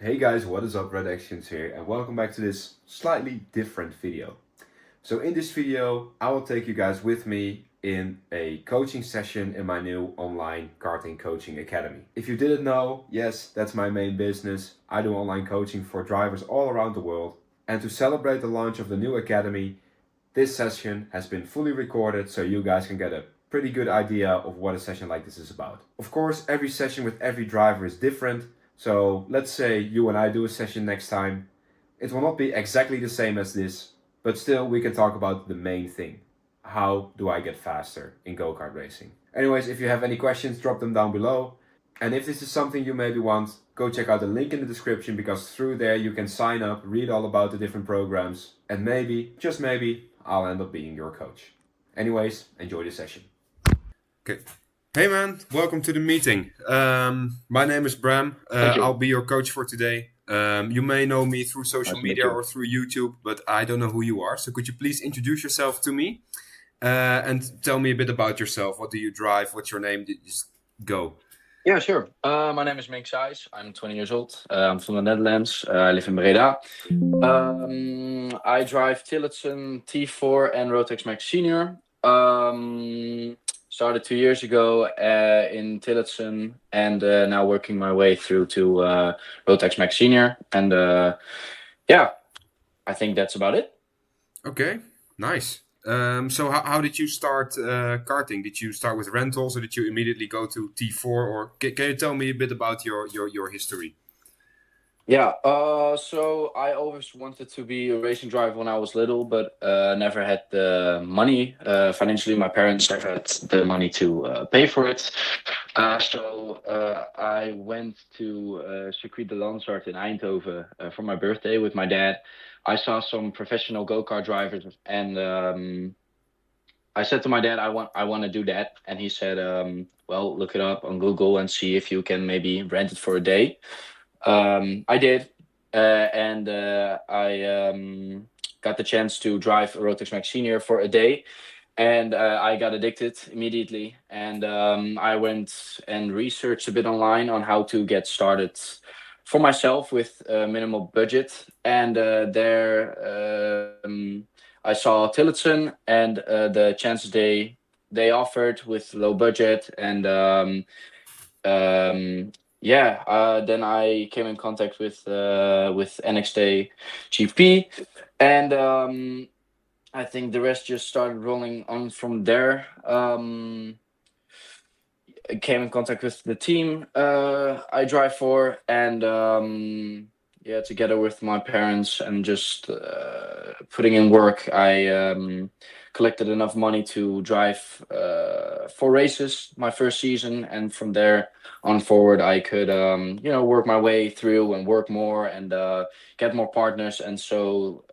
Hey guys, what is up? Red Actions here, and welcome back to this slightly different video. So in this video, I will take you guys with me in a coaching session in my new online karting coaching academy. If you didn't know, yes, that's my main business. I do online coaching for drivers all around the world. And to celebrate the launch of the new academy, this session has been fully recorded so you guys can get a pretty good idea of what a session like this is about. Of course, every session with every driver is different. So let's say you and I do a session next time. It will not be exactly the same as this, but still we can talk about the main thing. How do I get faster in go-kart racing? Anyways, if you have any questions, drop them down below. And if this is something you maybe want, go check out the link in the description because through there you can sign up, read all about the different programs, and maybe, just maybe, I'll end up being your coach. Anyways, enjoy the session. Okay. Hey man, welcome to the meeting. My name is Bram. Thank you. I'll be your coach for today. You may know me through social Nice to meet media you. or through YouTube, but I don't know who you are. So could you please introduce yourself to me and tell me a bit about yourself? What do you drive? What's your name? Just go. Yeah, sure. My name is Mink Sijs. I'm 20 years old. I'm from the Netherlands. I live in Breda. I drive Tillotson T4 and Rotex Max Senior. Started 2 years ago in Tillotson and now working my way through to Rotex Max Senior. And yeah, I think that's about it. Okay, nice. So how did you start karting? Did you start with rentals or did you immediately go to T4? Or can you tell me a bit about your history? Yeah, so I always wanted to be a racing driver when I was little, but never had the money. Financially, my parents never had the money to pay for it. So I went to Circuit de Lansart in Eindhoven for my birthday with my dad. I saw some professional go-kart drivers, and I said to my dad, I want to do that, and he said, well, look it up on Google and see if you can maybe rent it for a day. I did, and I got the chance to drive a Rotex Max Senior for a day, and I got addicted immediately. And I went and researched a bit online on how to get started for myself with a minimal budget. And I saw Tillotson and the chances they offered with low budget and. Yeah, then I came in contact with NXT GP, and I think the rest just started rolling on from there. I came in contact with the team I drive for, and yeah, together with my parents and just putting in work, I collected enough money to drive 4 races my first season, and from there on forward, I could work my way through and work more and get more partners, and so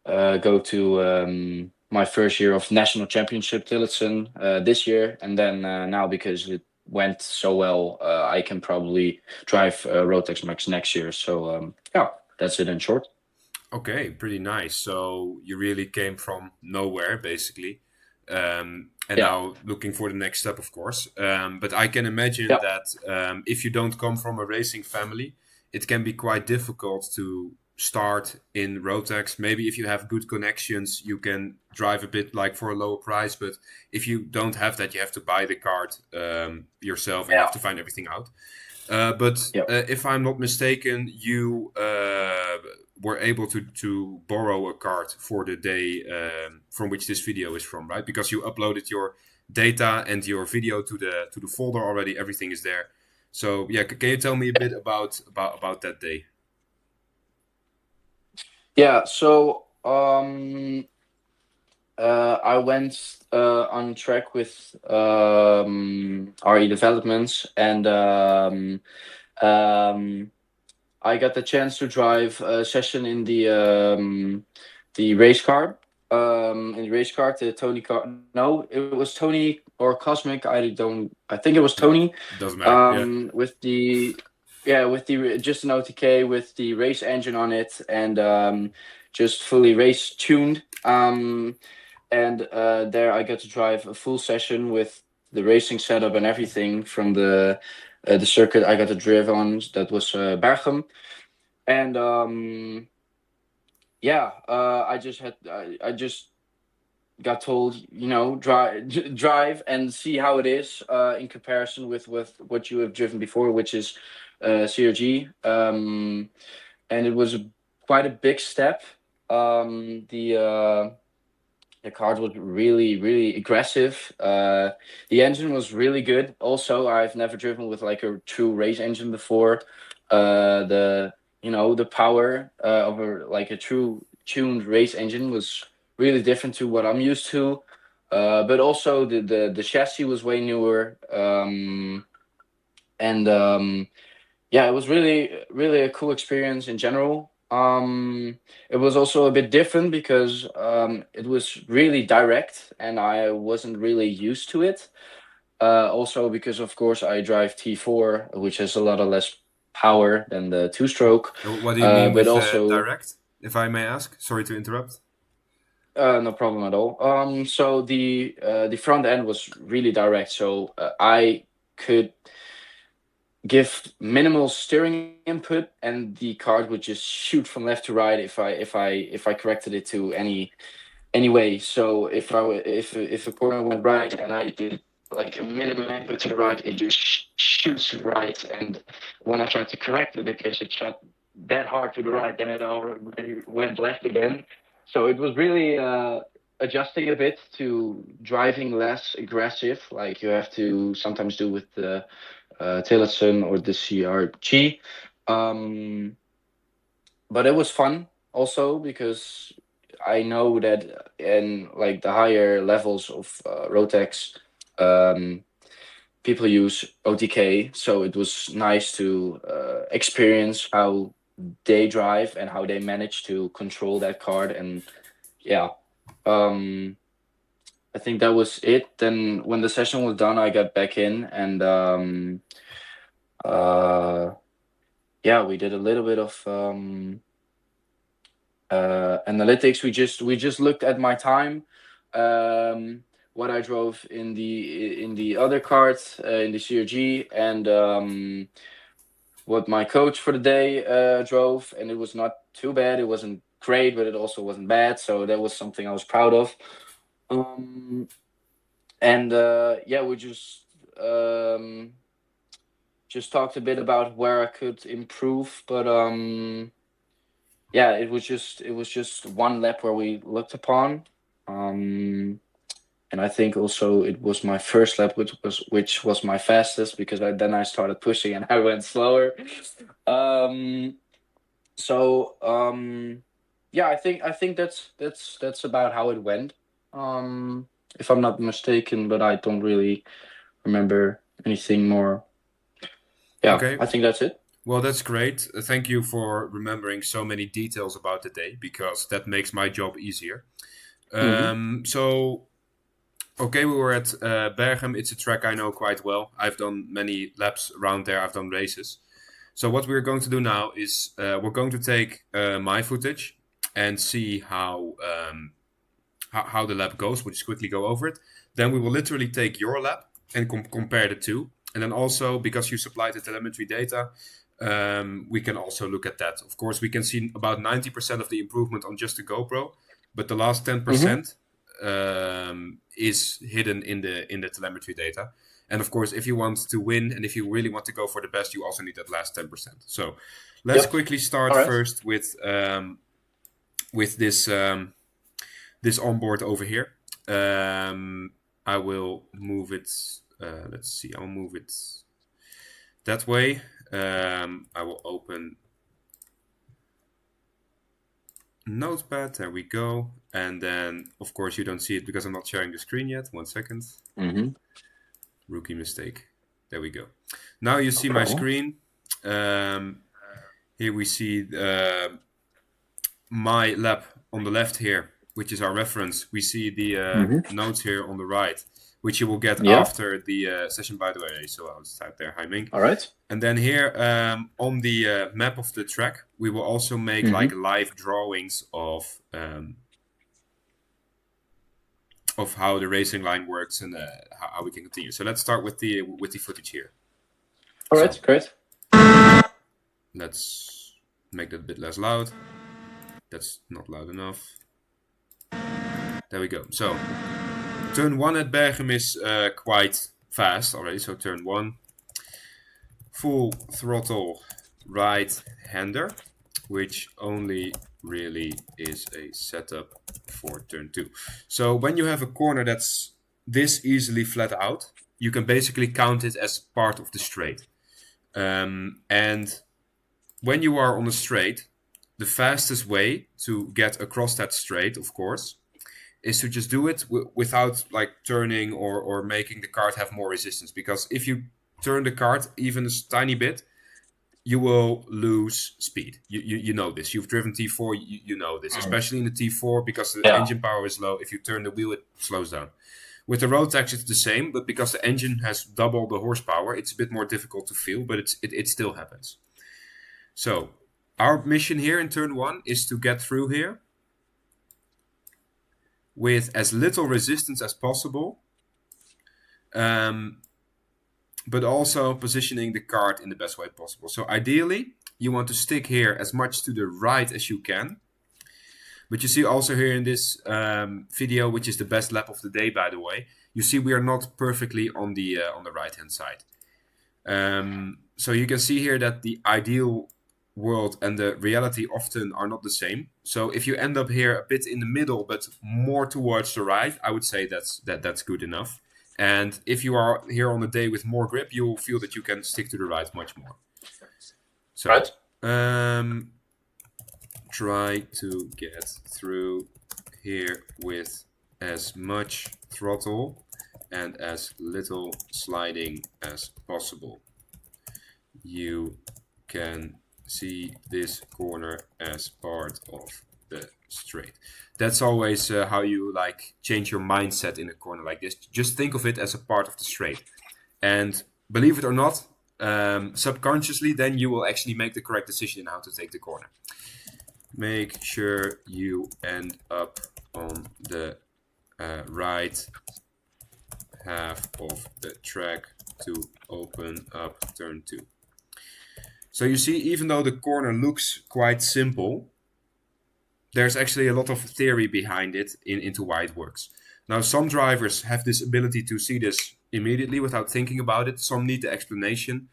go to my first year of national championship Tillotson this year, and then now because it went so well, I can probably drive Rotex Max next year. So yeah, that's it in short. Okay, pretty nice. So you really came from nowhere, basically, and Yeah, now looking for the next step, of course. But I can imagine yeah, that if you don't come from a racing family, it can be quite difficult to start in Rotax. Maybe if you have good connections, you can drive a bit like for a lower price. But if you don't have that, you have to buy the card yourself, and you yeah, have to find everything out. But yeah. if I'm not mistaken, you were able to borrow a card for the day from which this video is from, right? Because you uploaded your data and your video to the folder already. Everything is there. So yeah, can you tell me a bit about that day? Yeah, so I went on track with RE Developments, and I got the chance to drive a session in the race car. In the race car, the Tony car. No, it was Tony or Cosmic. I don't. I think it was Tony. Doesn't matter. Yeah. With the just an OTK with the race engine on it, and just fully race tuned. And there I got to drive a full session with the racing setup and everything from the the circuit I got to drive on, that was Berchem. And yeah, I just got told, drive and see how it is in comparison with what you have driven before, which is CRG. And it was quite a big step. The Kart was really, really aggressive. The engine was really good. Also, I've never driven with like a true race engine before. The power of a true tuned race engine was really different to what I'm used to. But also the chassis was way newer. And Yeah, it was really, really a cool experience in general. It was also a bit different because it was really direct and I wasn't really used to it. Also because of course I drive T4, which has a lot of less power than the two-stroke. What do you mean But with also direct, if I may ask? Sorry to interrupt. no problem at all. So the front end was really direct, so I could give minimal steering input and the card would just shoot from left to right if I corrected it to any way. So if a corner went right and I did like a minimum input to the right, it just shoots right. And when I tried to correct it because it shot that hard to the right, then it already went left again. So it was really adjusting a bit to driving less aggressive, like you have to sometimes do with the Tillerson or the CRG. Um, but it was fun also because I know that in like the higher levels of Rotex, um, people use OTK. So it was nice to experience how they drive and how they manage to control that card. And yeah, um, I think that was it. Then when the session was done, I got back in and uh, yeah, we did a little bit of analytics. We just looked at my time, what I drove in the other cart, in the CRG, and what my coach for the day drove, and it was not too bad. It wasn't great, but it also wasn't bad. So that was something I was proud of. Um, and Yeah, we just talked a bit about where I could improve, but yeah, it was just one lap where we looked upon, and I think also it was my first lap, which was my fastest because then I started pushing and I went slower. Um, yeah, I think that's about how it went. If I'm not mistaken, but I don't really remember anything more. Yeah, Okay, I think that's it. well, that's great. Thank you for remembering so many details about the day because that makes my job easier. Mm-hmm. So, okay, we were at Berchem. It's a track I know quite well. I've done many laps around there, I've done races. So, what we're going to do now is we're going to take my footage and see how the lap goes. We'll just quickly go over it. Then we will literally take your lap and compare the two. And then also, because you supplied the telemetry data, we can also look at that. Of course, we can see about 90% of the improvement on just the GoPro, but the last Mm-hmm. 10% is hidden in the telemetry data. And of course, if you want to win and if you really want to go for the best, you also need that last 10%. So let's Yep. quickly start All right. first with this onboard over here. I will move it. Let's see. I'll move it that way. I will open Notepad. There we go. And then, of course, you don't see it because I'm not sharing the screen yet. 1 second. Mm-hmm. Rookie mistake. There we go. Now you No see my problem. screen. Here we see my lab on the left here, which is our reference. We see the Mm-hmm. notes here on the right, which you will get Yeah. after the session, by the way. So I'll just type there, hi Ming. All right. And then here on the map of the track, we will also make Mm-hmm. like live drawings of how the racing line works and how we can continue. So let's start with the footage here. Correct, So correct. let's make that a bit less loud. That's not loud enough. There we go. So turn 1 at Berchem is quite fast already. So turn 1, full throttle right-hander, which only really is a setup for turn 2. So when you have a corner that's this easily flat out, you can basically count it as part of the straight. And when you are on a straight, the fastest way to get across that straight, of course, is to just do it without like turning or making the kart have more resistance. Because if you turn the kart even a tiny bit, you will lose speed. You know this. You've driven T4, you know this. Especially in the T4, because the engine power is low. If you turn the wheel, it slows down. With the Rotax, it's the same, but because the engine has double the horsepower, it's a bit more difficult to feel, but it still happens. So our mission here in turn 1 is to get through here with as little resistance as possible, but also positioning the kart in the best way possible. So ideally, you want to stick here as much to the right as you can. But you see also here in this video, which is the best lap of the day, by the way, you see we are not perfectly on the right-hand side. So you can see here that the ideal world and the reality often are not the same. So if you end up here a bit in the middle, but more towards the right, I would say that's good enough. And if you are here on a day with more grip, you will feel that you can stick to the right much more. So try to get through here with as much throttle and as little sliding as possible. You can see this corner as part of the straight. That's always how you like change your mindset in a corner like this. Just think of it as a part of the straight. And believe it or not, subconsciously, then you will actually make the correct decision in how to take the corner. Make sure you end up on the right half of the track to open up turn 2. So you see, even though the corner looks quite simple, there's actually a lot of theory behind it into why it works. Now, some drivers have this ability to see this immediately without thinking about it. Some need the explanation.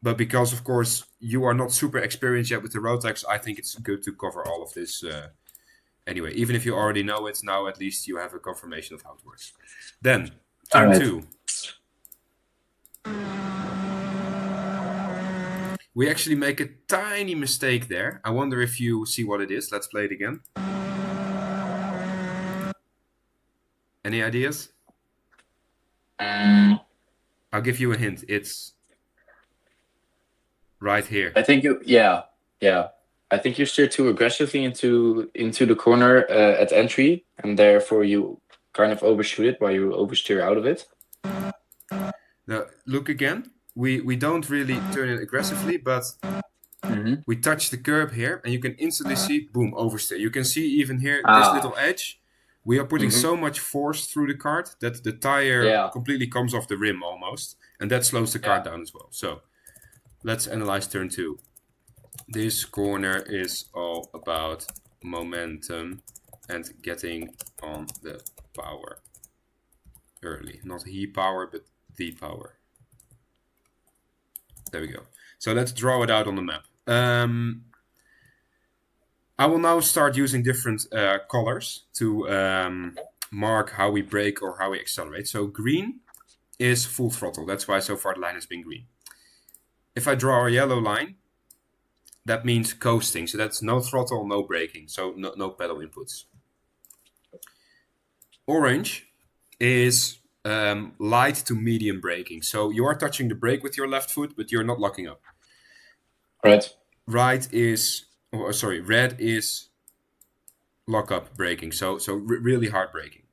But because, of course, you are not super experienced yet with the Rotax, I think it's good to cover all of this anyway. Even if you already know it, now at least you have a confirmation of how it works. Then, turn 2. We actually make a tiny mistake there. I wonder if you see what it is. Let's play it again. Any ideas? I'll give you a hint. It's right here. I think yeah. I think you steer too aggressively into the corner at entry, and therefore you kind of overshoot it while you oversteer out of it. Now, look again. We don't really turn it aggressively, but we touch the curb here, and you can instantly see, boom, oversteer. You can see even here, this little edge. We are putting so much force through the kart that the tire completely comes off the rim almost, and that slows the kart down as well. So let's analyze turn 2. This corner is all about momentum and getting on the power early. Not he power, but the power. There we go. So let's draw it out on the map. I will now start using different colors to mark how we brake or how we accelerate. So green is full throttle. That's why so far the line has been green. If I draw a yellow line, that means coasting. So that's no throttle, no braking. So no pedal inputs. Orange is light to medium braking. So you are touching the brake with your left foot, but you're not locking up. Right. Red is lock up braking. So really hard braking.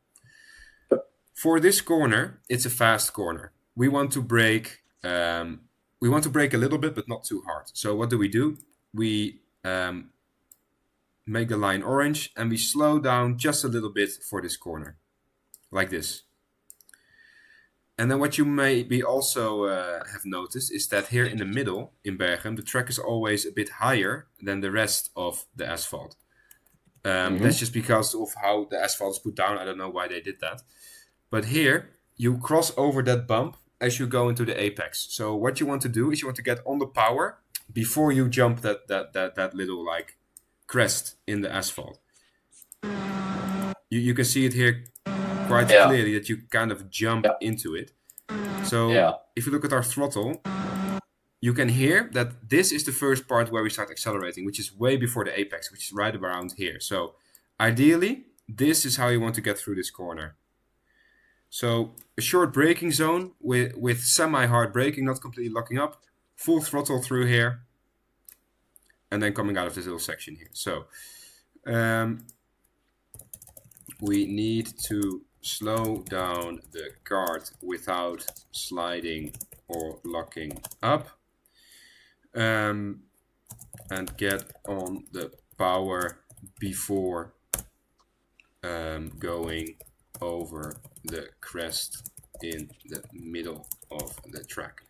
For this corner, it's a fast corner. We want to brake. We want to brake a little bit, but not too hard. So what do? We make the line orange, and we slow down just a little bit for this corner, like this. And then what you maybe also have noticed is that here in the middle, in Bergen, the track is always a bit higher than the rest of the asphalt. That's just because of how the asphalt is put down. I don't know why they did that. But here, you cross over that bump as you go into the apex. So what you want to do is you want to get on the power before you jump that little like crest in the asphalt. You can see it here quite clearly that you kind of jump into it. So if you look at our throttle, you can hear that this is the first part where we start accelerating, which is way before the apex, which is right around here. So ideally, this is how you want to get through this corner. So a short braking zone with semi-hard braking, not completely locking up, full throttle through here, and then coming out of this little section here. So we need to slow down the kart without sliding or locking up, and get on the power before going over the crest in the middle of the track.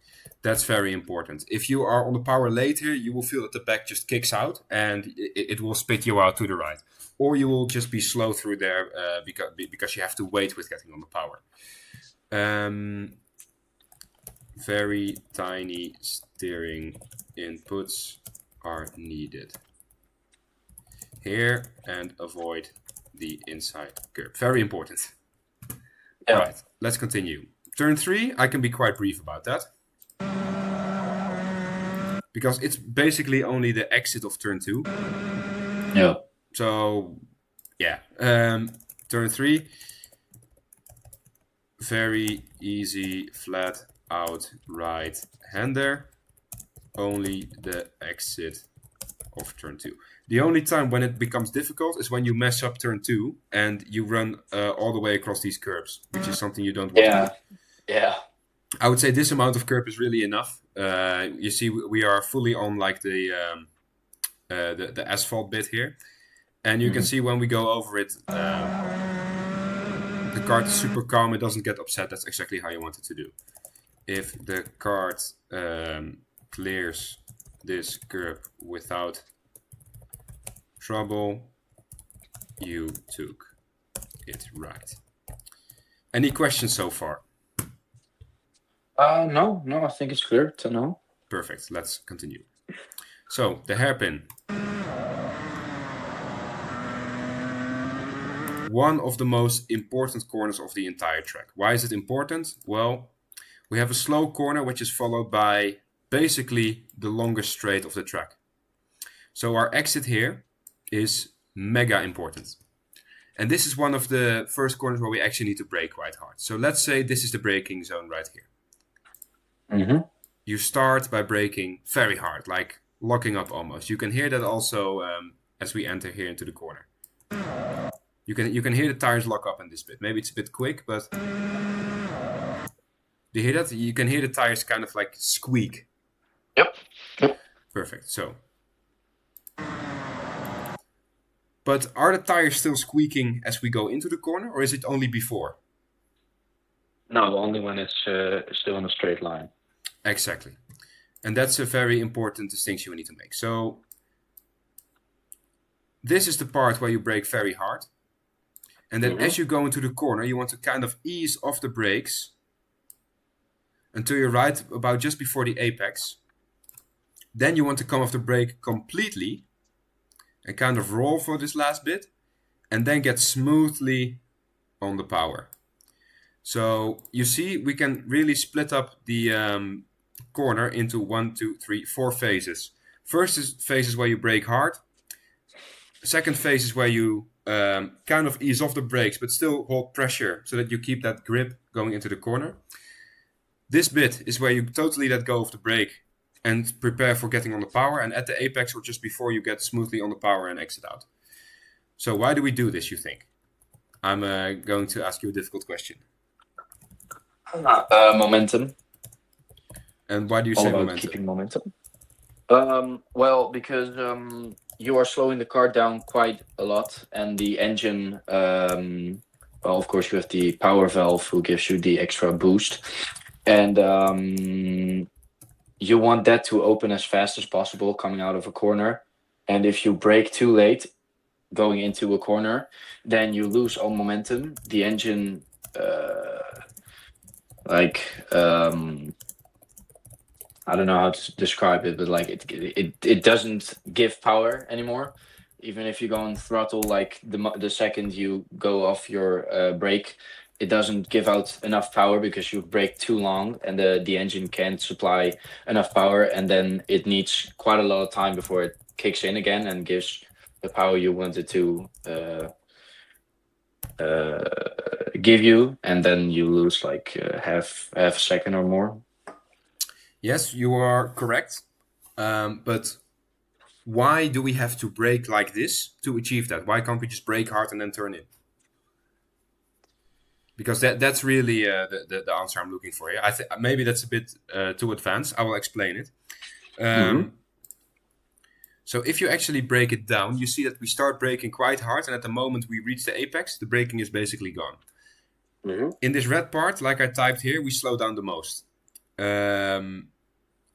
That's very important. If you are on the power later, you will feel that the back just kicks out and it will spit you out to the right. Or you will just be slow through there because you have to wait with getting on the power. Very tiny steering inputs are needed here, and avoid the inside curb. Very important. All right, let's continue. Turn 3, I can be quite brief about that, because it's basically only the exit of turn 2. Yeah. So, yeah, turn 3, very easy, flat out right hander, only the exit of turn 2. The only time when it becomes difficult is when you mess up turn 2 and you run all the way across these curbs, which is something you don't want to do. Yeah. I would say this amount of curb is really enough. You see, we are fully on like the asphalt bit here, and you can see when we go over it, the kart is super calm. It doesn't get upset. That's exactly how you want it to do. If the kart clears this curb without trouble, you took it right. Any questions so far? No, I think it's clear to know. Perfect. Let's continue. So the hairpin. One of the most important corners of the entire track. Why is it important? Well, we have a slow corner which is followed by basically the longest straight of the track. So our exit here is mega important. And this is one of the first corners where we actually need to brake quite hard. So let's say this is the braking zone right here. You start by braking very hard, like locking up almost. You can hear that also as we enter here into the corner. You can hear the tires lock up in this bit. Maybe it's a bit quick, but do you hear that? You can hear the tires kind of like squeak. Yep. Perfect. So, but are the tires still squeaking as we go into the corner, or is it only before? No, only when it's still in a straight line. Exactly. And that's a very important distinction we need to make. So this is the part where you brake very hard. And then as you go into the corner, you want to kind of ease off the brakes until you're right about just before the apex. Then you want to come off the brake completely and kind of roll for this last bit, and then get smoothly on the power. So you see, we can really split up the corner into 1, 2, 3, 4 phases. First phase is where you brake hard. Second phase is where you kind of ease off the brakes, but still hold pressure so that you keep that grip going into the corner. This bit is where you totally let go of the brake and prepare for getting on the power, and at the apex or just before, you get smoothly on the power and exit out. So why do we do this, you think? I'm going to ask you a difficult question. Momentum. And why do you All say about momentum? keeping momentum. Well, because you are slowing the car down quite a lot, and the engine well, of course, you have the power valve who gives you the extra boost, and you want that to open as fast as possible coming out of a corner. And if you brake too late going into a corner, then you lose all momentum. The engine, like I don't know how to describe it, but like it doesn't give power anymore. Even if you go on throttle, like the second you go off your brake, it doesn't give out enough power because you brake too long, and the engine can't supply enough power, and then it needs quite a lot of time before it kicks in again and gives the power you wanted to give you, and then you lose like half a second or more. Yes, you are correct. But why do we have to brake like this to achieve that? Why can't we just brake hard and then turn in? Because that's really the answer I'm looking for here. I think maybe that's a bit too advanced. I will explain it. So if you actually break it down, you see that we start braking quite hard, and at the moment we reach the apex, the braking is basically gone. In this red part, like I typed here, we slow down the most.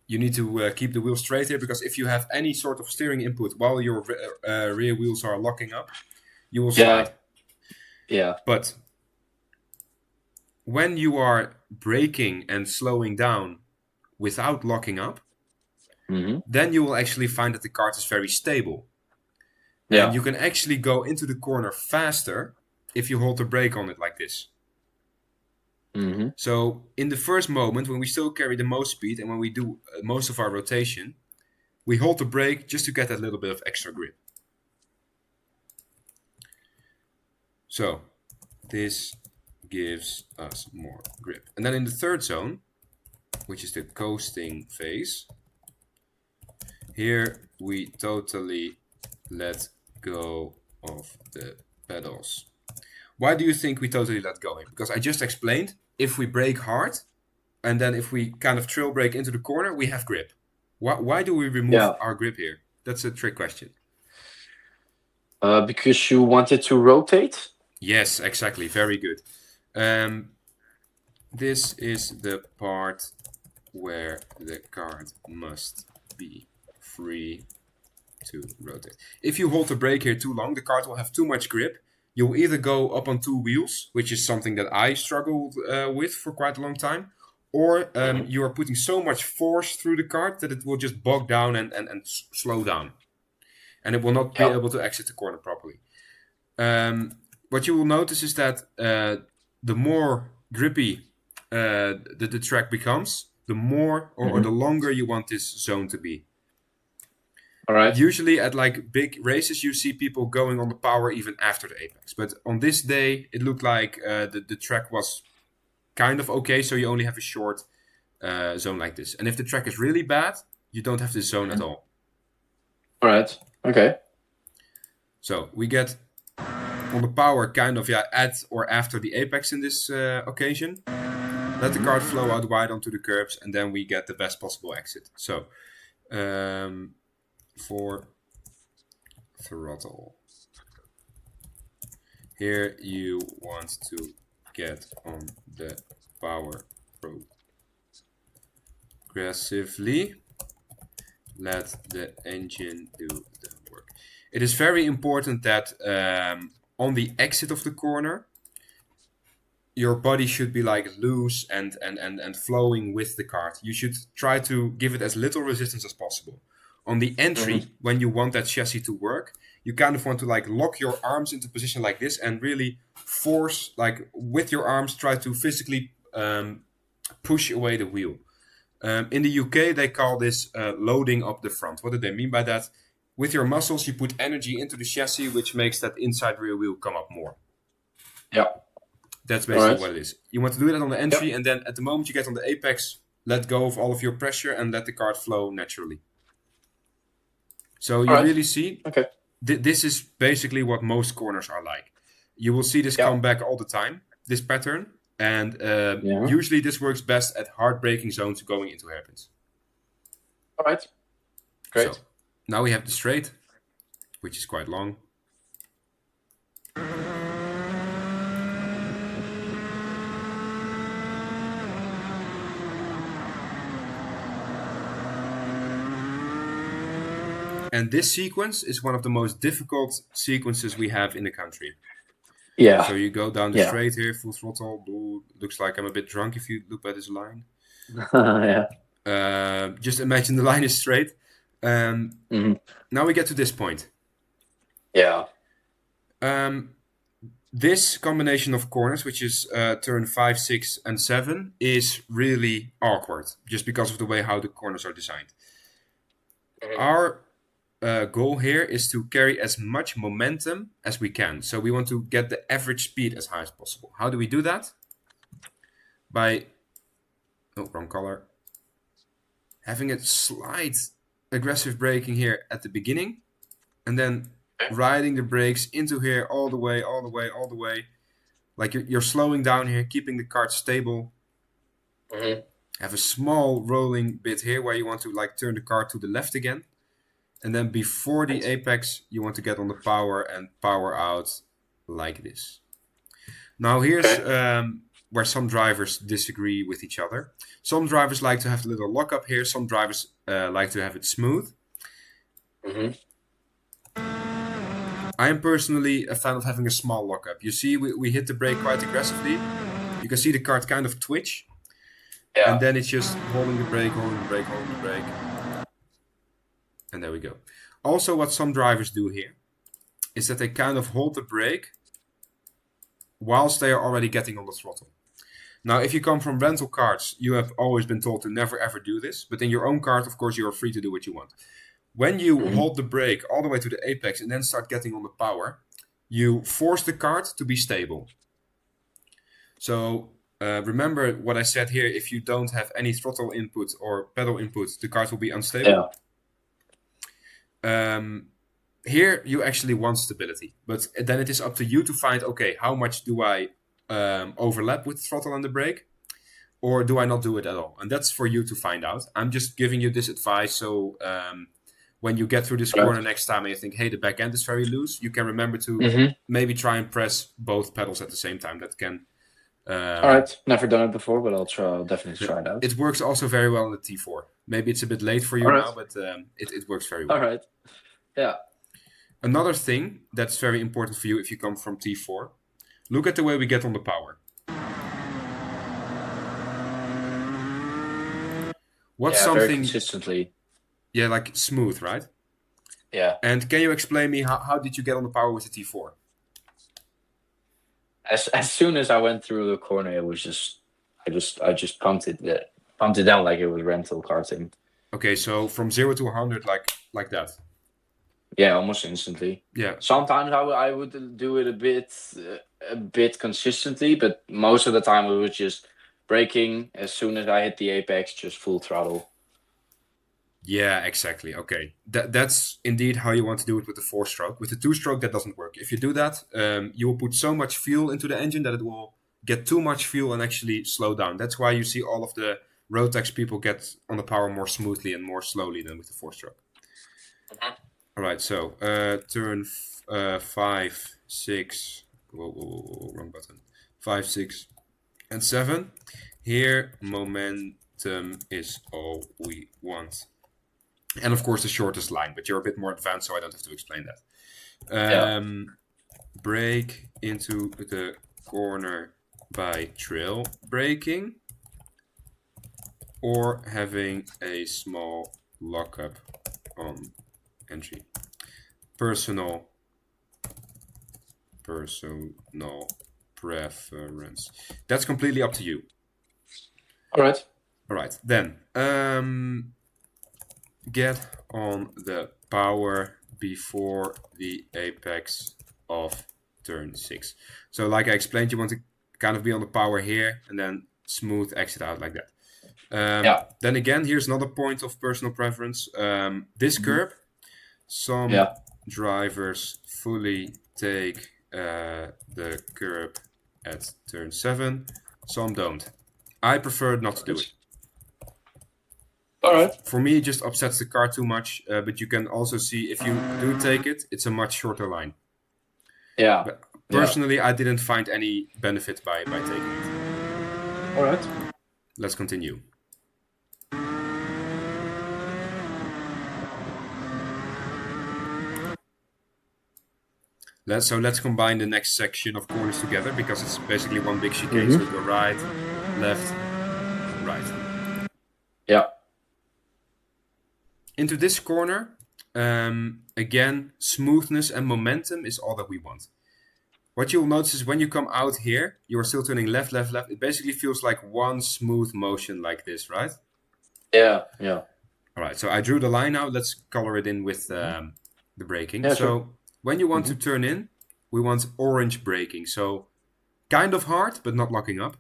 You need to keep the wheel straight here, because if you have any sort of steering input while your rear wheels are locking up, you will slide. Yeah. But when you are braking and slowing down without locking up, then you will actually find that the kart is very stable. Yeah. And you can actually go into the corner faster if you hold the brake on it like this. So in the first moment, when we still carry the most speed and when we do most of our rotation, we hold the brake just to get that little bit of extra grip. So this gives us more grip. And then in the third zone, which is the coasting phase, here we totally let go of the pedals. Why do you think we totally let go? Because I just explained, if we brake hard and then if we kind of trail brake into the corner, we have grip. Why do we remove our grip here? That's a trick question. Because you wanted to rotate? Yes, exactly. Very good. This is the part where the kart must be free to rotate. If you hold the brake here too long, the kart will have too much grip. You'll either go up on two wheels, which is something that I struggled with for quite a long time, or you are putting so much force through the kart that it will just bog down and slow down. And it will not be able to exit the corner properly. What you will notice is that the more grippy the track becomes, the more or the longer you want this zone to be. All right. Usually at like big races, you see people going on the power even after the apex. But on this day, it looked like the track was kind of okay, so you only have a short zone like this. And if the track is really bad, you don't have this zone at all. All right. Okay. So we get on the power kind of at or after the apex in this occasion. Let the kart flow out wide onto the curbs, and then we get the best possible exit. So for throttle, here you want to get on the power progressively. Let the engine do the work. It is very important that on the exit of the corner, your body should be like loose and flowing with the kart. You should try to give it as little resistance as possible. On the entry, when you want that chassis to work, you kind of want to like lock your arms into position like this and really force, like with your arms, try to physically push away the wheel. In the UK, they call this loading up the front. What do they mean by that? With your muscles, you put energy into the chassis, which makes that inside rear wheel come up more. Yeah. That's basically what it is. You want to do that on the entry, and then at the moment you get on the apex, let go of all of your pressure and let the kart flow naturally. So you really see, this is basically what most corners are like. You will see this come back all the time, this pattern. And usually this works best at hard braking zones going into hairpins. All right. Great. So now we have the straight, which is quite long. And this sequence is one of the most difficult sequences we have in the country. Yeah. So you go down the Yeah. straight here, full throttle. Looks like I'm a bit drunk if you look at this line. Yeah. Just imagine the line is straight. Now we get to this point. Yeah. This combination of corners, which is turn 5, 6, and 7, is really awkward, just because of the way how the corners are designed. Our goal here is to carry as much momentum as we can. So we want to get the average speed as high as possible. How do we do that? By, wrong color. Having a slight aggressive braking here at the beginning, and then riding the brakes into here all the way. Like you're slowing down here, keeping the kart stable. Have a small rolling bit here where you want to like turn the car to the left again. And then before the apex, you want to get on the power and power out like this. Now here's where some drivers disagree with each other. Some drivers like to have a little lockup here. Some drivers like to have it smooth. I am personally a fan of having a small lockup. You see, we hit the brake quite aggressively. You can see the kart kind of twitch. Yeah. And then it's just holding the brake. And there we go. Also, what some drivers do here is that they kind of hold the brake whilst they are already getting on the throttle. Now, if you come from rental karts, you have always been told to never ever do this. But in your own kart, of course, you are free to do what you want. When you hold the brake all the way to the apex and then start getting on the power, you force the kart to be stable. So remember what I said here, if you don't have any throttle input or pedal input, the kart will be unstable. Yeah. Here you actually want stability, but then it is up to you to find, okay, how much do I overlap with the throttle and the brake? Or do I not do it at all? And that's for you to find out. I'm just giving you this advice so when you get through this corner next time and you think, hey, the back end is very loose, you can remember to maybe try and press both pedals at the same time. That can... all right, never done it before, but I'll definitely try it out. It works also very well in the T4. Maybe it's a bit late for you now, but it works very well. All right, yeah. Another thing that's very important for you if you come from T4, look at the way we get on the power. What's something... very consistently. Yeah, like smooth, right? Yeah. And can you explain me how did you get on the power with the T4? As soon as I went through the corner, it was just I just pumped it down like it was rental karting. Okay, so from 0 to 100 like that. Yeah, almost instantly. Yeah. Sometimes I would do it a bit consistently, but most of the time it was just braking as soon as I hit the apex, just full throttle. Yeah, exactly. Okay, that's indeed how you want to do it with the 4-stroke. With the 2-stroke, that doesn't work. If you do that, you will put so much fuel into the engine that it will get too much fuel and actually slow down. That's why you see all of the Rotax people get on the power more smoothly and more slowly than with the 4-stroke. All right, so turn 5, 6. Wrong button. 5, 6, and 7. Here, momentum is all we want. And of course the shortest line, but you're a bit more advanced, so I don't have to explain that. Brake into the corner by trail braking or having a small lockup on entry. Personal preference. That's completely up to you. All right. Then get on the power before the apex of turn 6. So like I explained, you want to kind of be on the power here and then smooth exit out like that. Then again, here's another point of personal preference. This curb, some drivers fully take the curb at turn 7, some don't. I prefer not to do it. All right. For me, it just upsets the car too much, but you can also see if you do take it, it's a much shorter line. Yeah. But personally, I didn't find any benefit by taking it. All right. Let's continue. Let's combine the next section of corners together because it's basically one big chicane. So go right, left, right. Yeah. Into this corner, again, smoothness and momentum is all that we want. What you'll notice is when you come out here, you are still turning left, left, left. It basically feels like one smooth motion like this, right? Yeah, yeah. All right, so I drew the line now. Let's color it in with the braking. Yeah, so sure. when you want to turn in, we want orange braking. So kind of hard, but not locking up.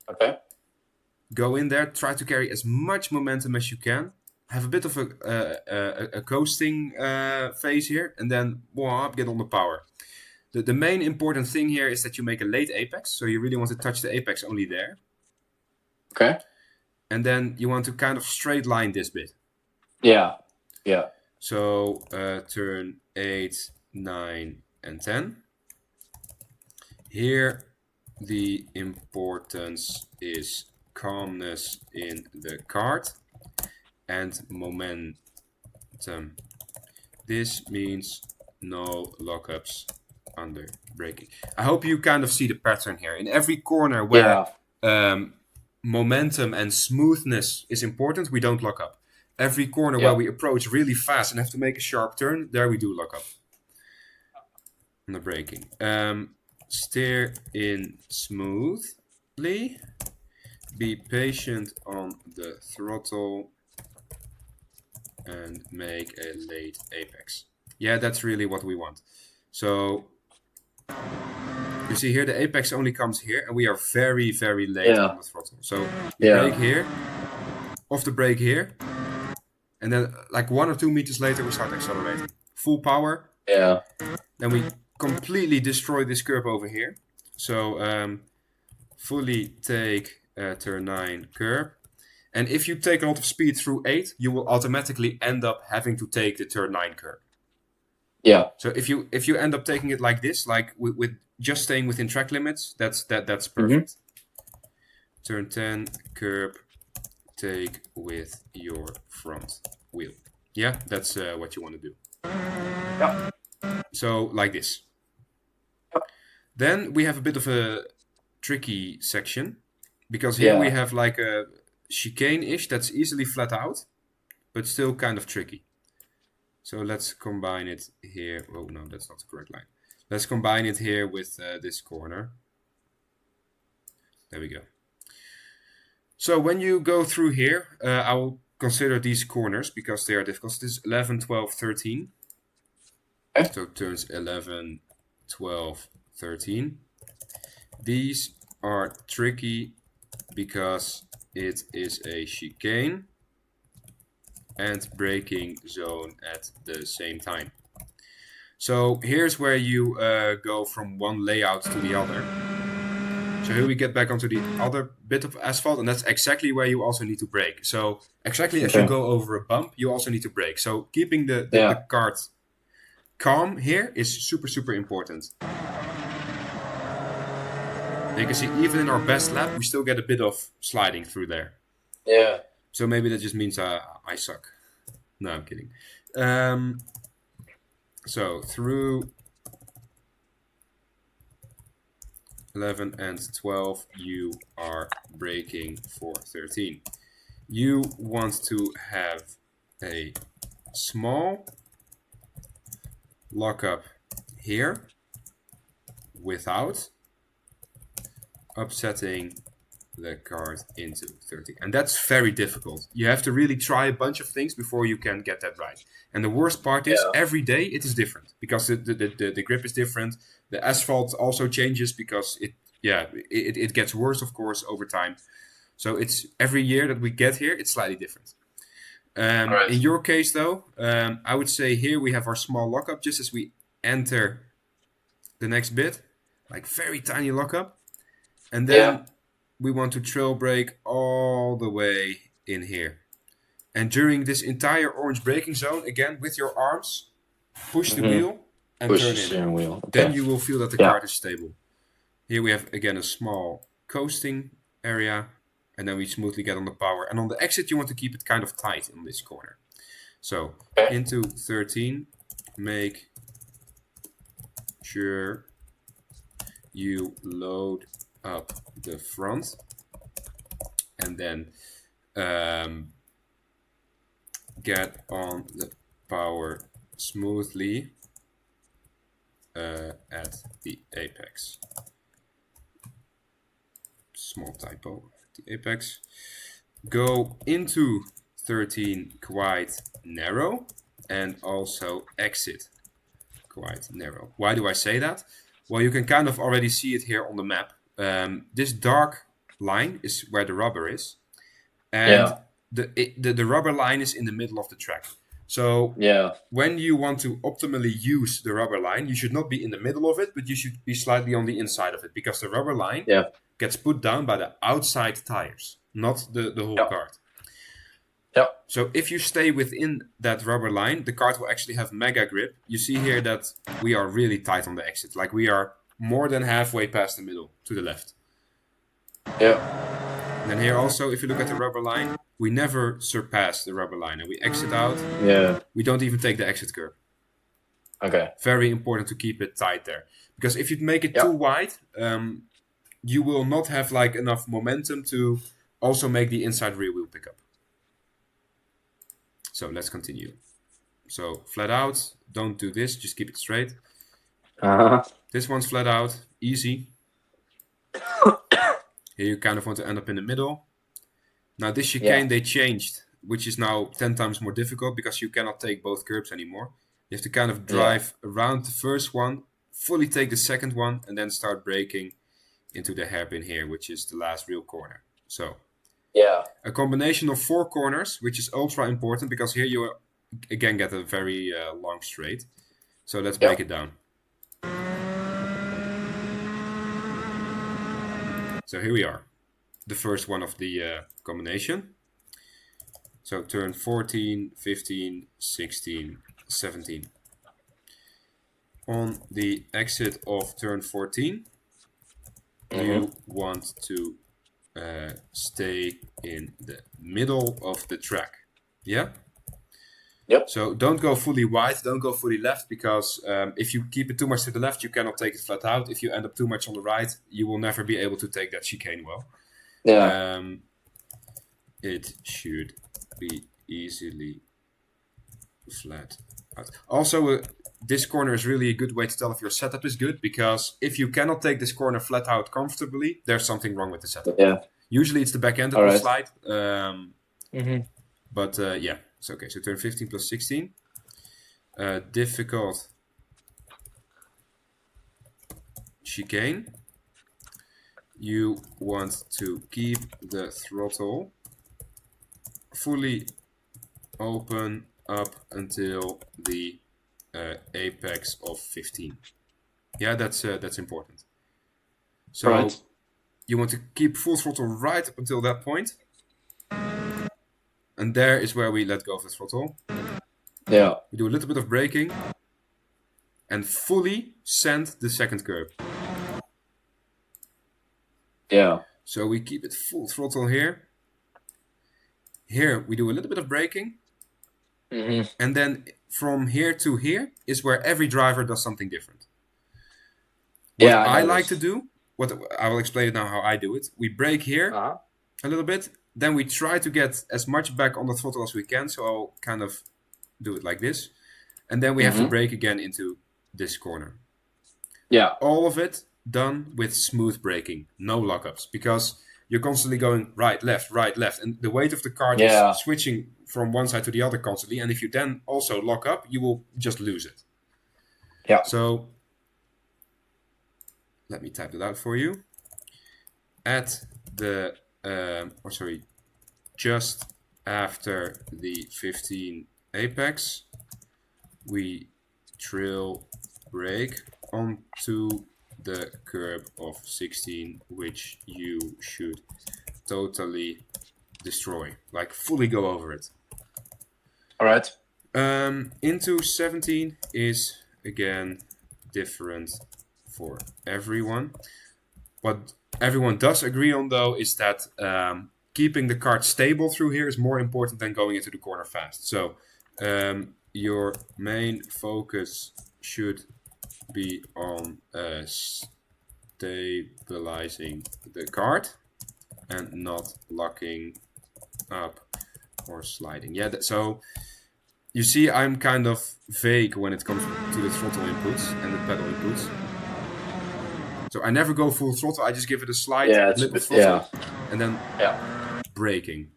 Okay. Go in there, try to carry as much momentum as you can. Have a bit of a coasting phase here, and then get on the power. The main important thing here is that you make a late apex. So you really want to touch the apex only there. Okay. And then you want to kind of straight line this bit. Yeah. Yeah. So turn 8, 9, and 10. Here the importance is calmness in the kart and momentum. This means no lockups under braking. I hope you kind of see the pattern here. In every corner where momentum and smoothness is important, we don't lock up. Every corner where we approach really fast and have to make a sharp turn, there we do lock up on the braking. Steer in smoothly. Be patient on the throttle and make a late apex. Yeah, that's really what we want. So you see here, the apex only comes here, and we are very, very late on the throttle. So you brake here, off the brake here, and then like 1 or 2 meters later, we start accelerating. Full power. Yeah. Then we completely destroy this curb over here. So fully take turn 9 curb. And if you take a lot of speed through 8, you will automatically end up having to take the turn 9 curb. Yeah. So if you end up taking it like this, like with just staying within track limits, that's perfect. Turn 10 curb, take with your front wheel. Yeah, that's what you want to do. Yeah. So like this. Then we have a bit of a tricky section because here we have like a chicane-ish that's easily flat out, but still kind of tricky. So let's combine it here. Oh no, that's not the correct line. Let's combine it here with this corner. There we go. So when you go through here, I will consider these corners because they are difficult. This is 11, 12, 13. Okay. So turns 11, 12, 13. These are tricky because it is a chicane and braking zone at the same time. So here's where you go from one layout to the other. So here we get back onto the other bit of asphalt, and that's exactly where you also need to brake. So exactly as you go over a bump, you also need to brake. So keeping the kart calm here is super, super important. You can see even in our best lap, we still get a bit of sliding through there. Yeah. So maybe that just means I suck. No, I'm kidding. So through 11 and 12, you are braking for 13. You want to have a small lockup here without upsetting the kart into 30. And that's very difficult. You have to really try a bunch of things before you can get that right. And the worst part is every day it is different because the grip is different. The asphalt also changes because it gets worse, of course, over time. So it's every year that we get here, it's slightly different. In your case, though, I would say here we have our small lockup just as we enter the next bit, like very tiny lockup. And then we want to trail brake all the way in here. And during this entire orange braking zone, again, with your arms, push the wheel and turn in. Steering wheel. Okay. Then you will feel that the kart is stable. Here we have, again, a small coasting area. And then we smoothly get on the power. And on the exit, you want to keep it kind of tight in this corner. So into 13, make sure you load up the front and then get on the power smoothly at the apex. Small typo, the apex. Go into 13 quite narrow and also exit quite narrow. Why do I say that? Well, you can kind of already see it here on the map. This dark line is where the rubber is, and the rubber line is in the middle of the track. So when you want to optimally use the rubber line, you should not be in the middle of it, but you should be slightly on the inside of it, because the rubber line gets put down by the outside tires, not the whole kart. So if you stay within that rubber line, the kart will actually have mega grip. You see here that we are really tight on the exit. Like we are more than halfway past the middle to the left. And then here also, if you look at the rubber line, we never surpass the rubber line. And we exit out. We don't even take the exit curve. Okay. Very important to keep it tight there. Because if you make it too wide, you will not have like enough momentum to also make the inside rear wheel pick up. So let's continue. So flat out, don't do this, just keep it straight. This one's flat out, easy. Here you kind of want to end up in the middle. Now this chicane they changed, which is now 10 times more difficult because you cannot take both curbs anymore. You have to kind of drive around the first one, fully take the second one, and then start braking into the hairpin here, which is the last real corner. So a combination of 4 corners, which is ultra important because here you again get a very long straight. So let's break it down. So here we are, the first one of the combination. So turn 14, 15, 16, 17. On the exit of turn 14, you want to stay in the middle of the track. Yeah? So don't go fully wide, don't go fully left, because if you keep it too much to the left, you cannot take it flat out. If you end up too much on the right, you will never be able to take that chicane well. It should be easily flat out. Also, this corner is really a good way to tell if your setup is good, because if you cannot take this corner flat out comfortably, there's something wrong with the setup. Usually it's the back end that will slide. But yeah, it's okay. So turn 15 plus 16. Difficult chicane. You want to keep the throttle fully open up until the apex of 15. Yeah, that's important. So you want to keep full throttle right up until that point. And there is where we let go of the throttle. We do a little bit of braking and fully send the second curve. So we keep it full throttle here. Here we do a little bit of braking. And then from here to here is where every driver does something different. What I like to do, what I will explain it now how I do it. We brake here a little bit. Then we try to get as much back on the throttle as we can. So I'll kind of do it like this. And then we have to brake again into this corner. All of it done with smooth braking, no lockups, because you're constantly going right, left, and the weight of the kart is switching from one side to the other constantly. And if you then also lock up, you will just lose it. So let me type it out for you. At the just after the 15 apex, we trill brake onto the curb of 16, which you should totally destroy, like fully go over it. Into 17 is again different for everyone. What everyone does agree on though is that keeping the kart stable through here is more important than going into the corner fast. So your main focus should be on stabilizing the kart and not locking up or sliding. Yeah, so you see I'm kind of vague when it comes to the throttle inputs and the pedal inputs. So I never go full throttle, I just give it a slight blip of throttle and then braking.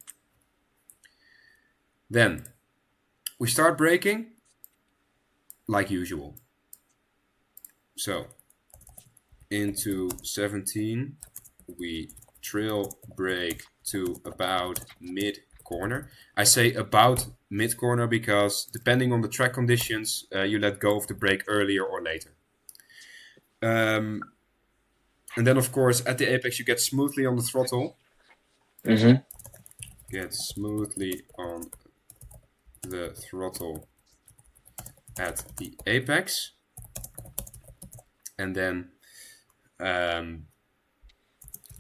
Then we start braking like usual. So into 17, we trail brake to about mid corner. I say about mid corner because depending on the track conditions, you let go of the brake earlier or later. And then of course at the apex you get smoothly on the throttle. Get smoothly on the throttle at the apex. And then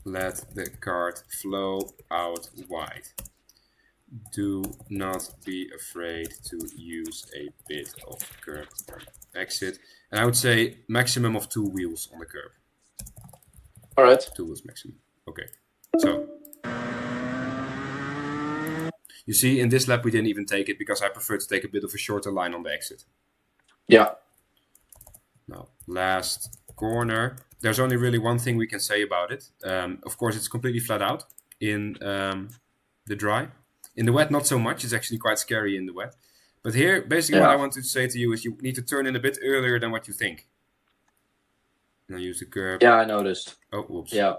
let the kart flow out wide. Do not be afraid to use a bit of curb on exit. And I would say maximum of 2 wheels on the curb. All right. 2 wheels maximum. Okay. So you see, in this lap we didn't even take it because I prefer to take a bit of a shorter line on the exit. Yeah. Now, last corner. There's only really one thing we can say about it. Of course, it's completely flat out in the dry. In the wet, not so much. It's actually quite scary in the wet. But here, basically what I wanted to say to you is you need to turn in a bit earlier than what you think. Now use the curb. Yeah, I noticed. Oh, whoops. Yeah.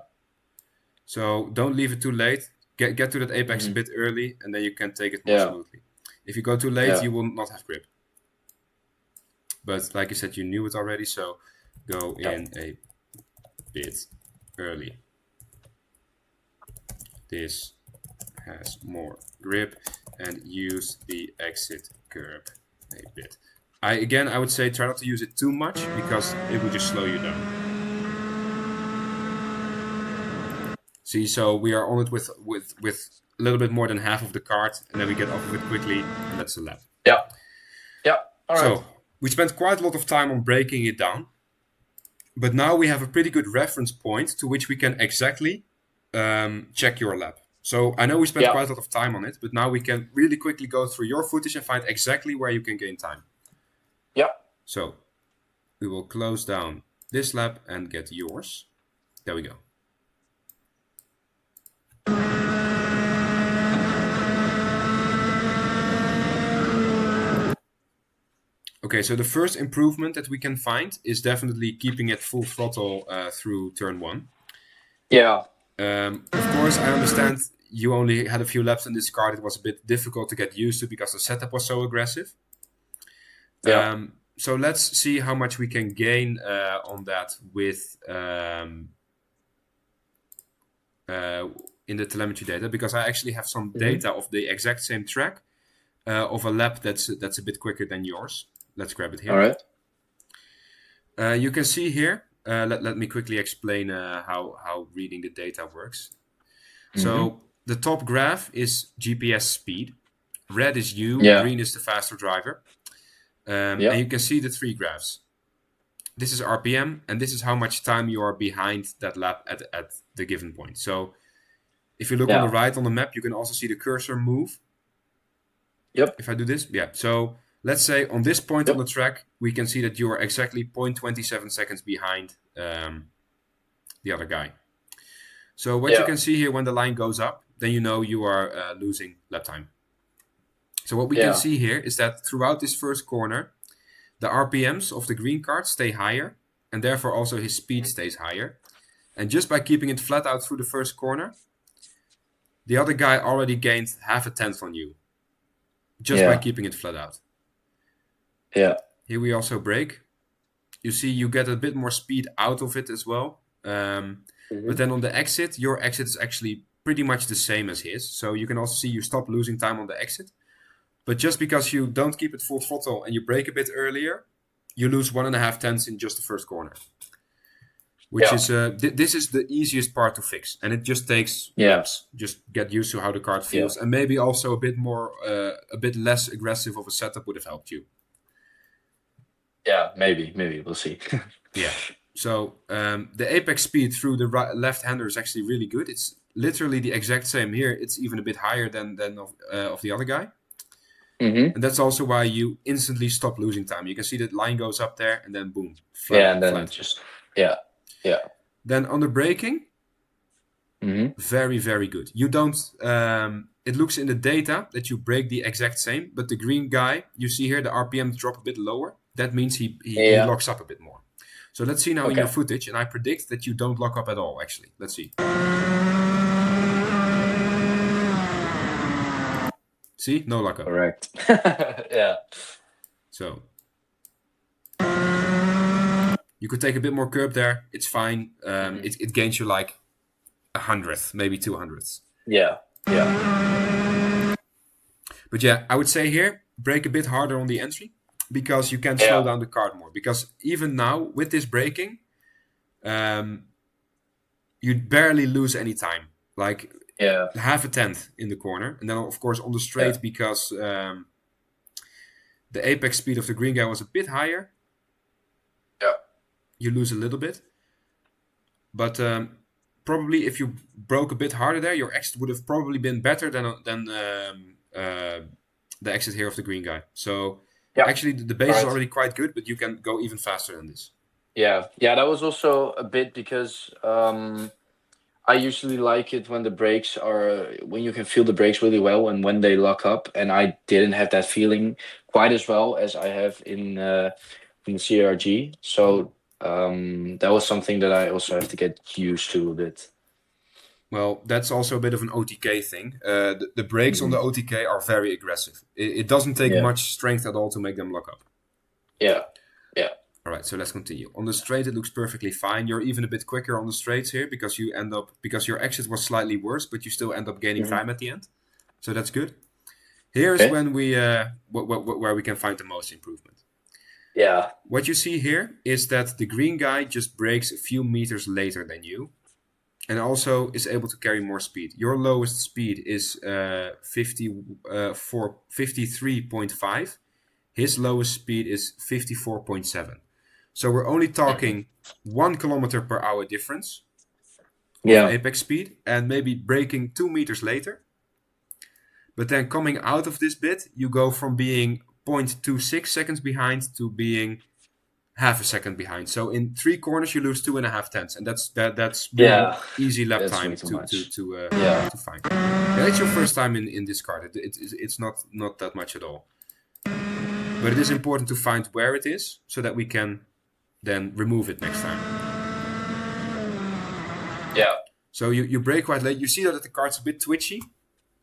So don't leave it too late. Get to that apex a bit early, and then you can take it more smoothly. If you go too late, you will not have grip. But like I said, you knew it already, so go in a bit early. This has more grip, and use the exit curb a bit. I would say try not to use it too much because it will just slow you down. See, so we are on it with a little bit more than half of the kart, and then we get off of it quickly, and that's the lap. Yeah. Yeah. All right. So we spent quite a lot of time on breaking it down, but now we have a pretty good reference point to which we can exactly check your lap. So I know we spent quite a lot of time on it, but now we can really quickly go through your footage and find exactly where you can gain time. Yeah. So we will close down this lap and get yours. There we go. Okay, so the first improvement that we can find is definitely keeping it full throttle through turn 1. Yeah. Of course, I understand you only had a few laps in this kart. It was a bit difficult to get used to because the setup was so aggressive. Yeah. So let's see how much we can gain on that with in the telemetry data, because I actually have some data of the exact same track of a lap that's a bit quicker than yours. Let's grab it here. All right. You can see here. Let me quickly explain how reading the data works. So the top graph is GPS speed. Red is you, green is the faster driver. And you can see the 3 graphs. This is RPM, and this is how much time you are behind that lap at the given point. So if you look on the right on the map, you can also see the cursor move. Yep. If I do this, so let's say on this point on the track, we can see that you are exactly 0.27 seconds behind the other guy. So what you can see here, when the line goes up, then you know you are losing lap time. So what we can see here is that throughout this first corner, the RPMs of the green kart stay higher, and therefore also his speed stays higher. And just by keeping it flat out through the first corner, the other guy already gained half a tenth on you, just by keeping it flat out. Yeah. Here we also brake. You see you get a bit more speed out of it as well. But then on the exit, your exit is actually pretty much the same as his. So you can also see you stop losing time on the exit. But just because you don't keep it full throttle and you brake a bit earlier, you lose 1.5 tenths in just the first corner. Which is this is the easiest part to fix, and it just takes laps. Just get used to how the kart feels, and maybe also a bit less aggressive of a setup would have helped you. Yeah, maybe we'll see. Yeah. So the apex speed through the left-hander is actually really good. It's literally the exact same here. It's even a bit higher than of the other guy. Mm-hmm. And that's also why you instantly stop losing time. You can see that line goes up there and then boom, Yeah, and then flat. just yeah. Then on the braking, Mm-hmm. very, very good. You don't, it looks in the data that you brake the exact same, but the green guy, you see here the RPM drop a bit lower. That means he Yeah. locks up a bit more. So let's see now in your Okay. footage, and I predict that you don't lock up at all, actually. Let's see. See? No lockup. Correct. Yeah. So you could take a bit more curb there. It's fine. It gains you like 100th, maybe 200ths. Yeah. Yeah. But yeah, I would say here, brake a bit harder on the entry because you can slow down the kart more. Because even now, with this braking, you barely lose any time. Like Yeah. half a tenth in the corner. And then, of course, on the straight, Yeah. because the apex speed of the green guy was a bit higher, Yeah. you lose a little bit. But probably if you broke a bit harder there, your exit would have probably been better than the exit here of the green guy. So Yeah. actually, the base is Right. already quite good, but you can go even faster than this. Yeah. That was also a bit because I usually like it when the brakes are when you can feel the brakes really well and when they lock up. And I didn't have that feeling quite as well as I have in CRG. So that was something that I also have to get used to a bit. Well, that's also a bit of an OTK thing. The brakes on the OTK are very aggressive. It doesn't take much strength at all to make them lock up. Yeah. All right, so let's continue. On the straight, it looks perfectly fine. You're even a bit quicker on the straights here because your exit was slightly worse, but you still end up gaining time at the end. So that's good. Here's when we where we can find the most improvement. Yeah. What you see here is that the green guy just brakes a few meters later than you, and also is able to carry more speed. Your lowest speed is 53.5. His lowest speed is 54.7. So we're only talking 1 kilometer per hour difference of apex speed and maybe braking 2 meters later. But then coming out of this bit, you go from being 0.26 seconds behind to being half a second behind. So in 3 corners, you lose 2.5 tenths, and that's really easy lap time to find. Yeah, it's your first time in this kart. It's not that much at all. But it is important to find where it is so that we can then remove it next time. Yeah. So you brake quite late. You see that the kart's a bit twitchy.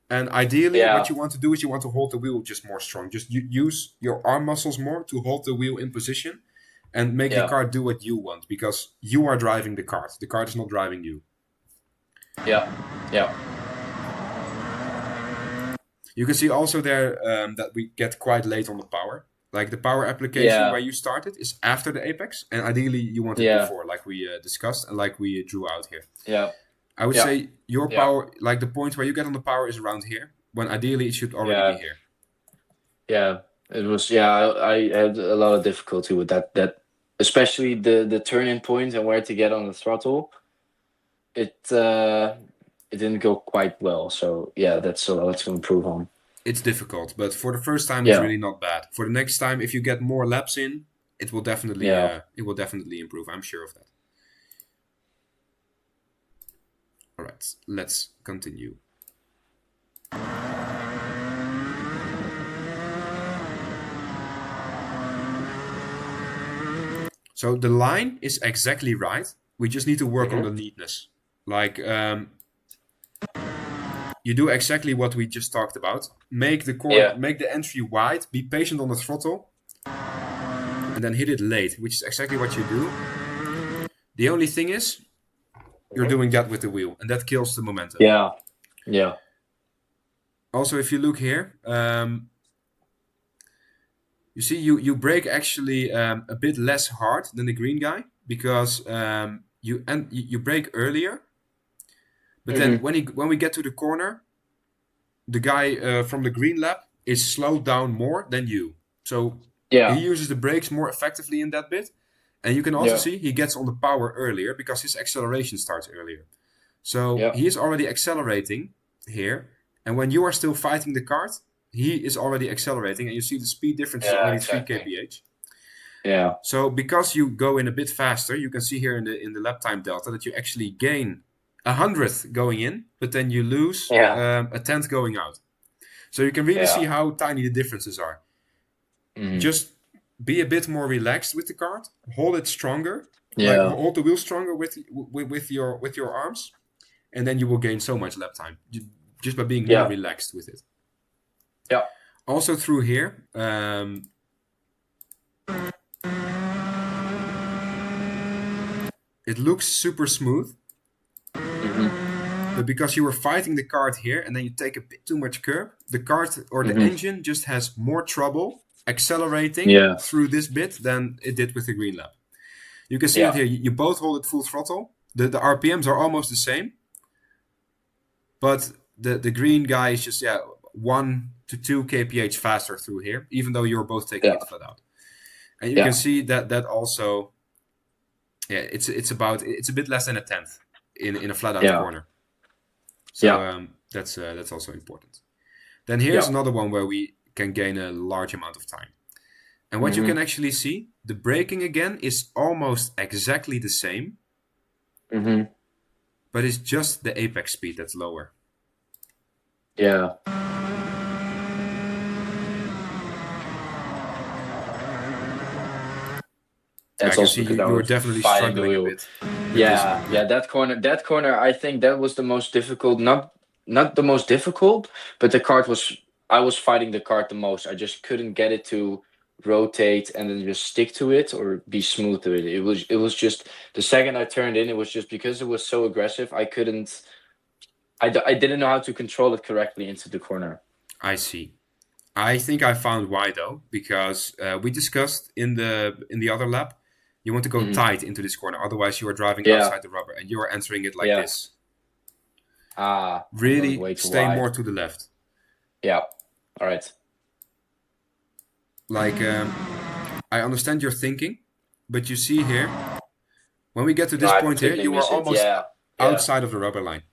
And ideally, what you want to do is you want to hold the wheel just more strong. Just use your arm muscles more to hold the wheel in position and make the kart do what you want, because you are driving the kart. The kart is not driving you. Yeah. You can see also there that we get quite late on the power. Like the power application where you started is after the apex, and ideally you want it before, like we discussed and like we drew out here. Yeah. I would say your power, like the point where you get on the power, is around here, when ideally it should already be here. Yeah, it was. Yeah, I had a lot of difficulty with that. That especially the turning point and where to get on the throttle. It didn't go quite well. So yeah, that's a lot to improve on. It's difficult, but for the first time, it's really not bad. For the next time, if you get more laps in, it will definitely improve. I'm sure of that. All right, let's continue. So the line is exactly right. We just need to work on the neatness. Like you do exactly what we just talked about. Make the make the entry wide. Be patient on the throttle, and then hit it late, which is exactly what you do. The only thing is, you're doing that with the wheel, and that kills the momentum. Yeah. Also, if you look here, you see you brake actually a bit less hard than the green guy, because you brake earlier. But then when we get to the corner, the guy from the green lap is slowed down more than you. So Yeah. He uses the brakes more effectively in that bit. And you can also Yeah. see he gets on the power earlier because his acceleration starts earlier. So Yeah. he is already accelerating here. And when you are still fighting the kart, he is already accelerating. And you see the speed difference is Yeah. already 3 Exactly. kph. Yeah. So because you go in a bit faster, you can see here in the lap time delta that you actually gain a hundredth going in, but then you lose Yeah. a tenth going out. So you can really see Yeah. how tiny the differences are. Mhm. Just be a bit more relaxed with the kart, hold it stronger, like Yeah. hold the wheel stronger with your arms, and then you will gain so much lap time just by being more Yeah. relaxed with it. Yeah. Also through here, it looks super smooth, Mhm. but because you were fighting the kart here and then you take a bit too much curb, the kart or the Mhm. engine just has more trouble accelerating Yeah. through this bit than it did with the green lap. You can see Yeah. that here. You both hold it full throttle. The RPMs are almost the same, but the green guy is just 1 to 2 kph faster through here, even though you're both taking Yeah. it flat out. And you can Yeah. see that also, it's a bit less than a tenth in a flat out Yeah. corner. So Yeah. that's also important. Then here's Yeah. another one where we can gain a large amount of time. And what you Mhm. can actually see, the braking again is almost exactly the same, Mhm. but it's just the apex speed that's lower. Yeah. I That's can also see because I you are was definitely fighting the struggling a wheel. bit with this Yeah. one. Yeah. That corner. I think that was the most difficult. Not the most difficult, but the cart was. I was fighting the cart the most. I just couldn't get it to rotate and then just stick to it or be smooth to it. It was just the second I turned in, it was just because it was so aggressive. I couldn't. I didn't know how to control it correctly into the corner. I see. I think I found why though, because we discussed in the other lab, you want to go Mhm. tight into this corner, otherwise you are driving Yeah. outside the rubber, and you are entering it like Yeah. this. I'm going Really way too stay wide. more to the left. Yeah. All right. Like I understand your thinking, but you see here, when we get to No, this I point here, completely you are miss it. almost Yeah. Yeah. outside of the rubber line.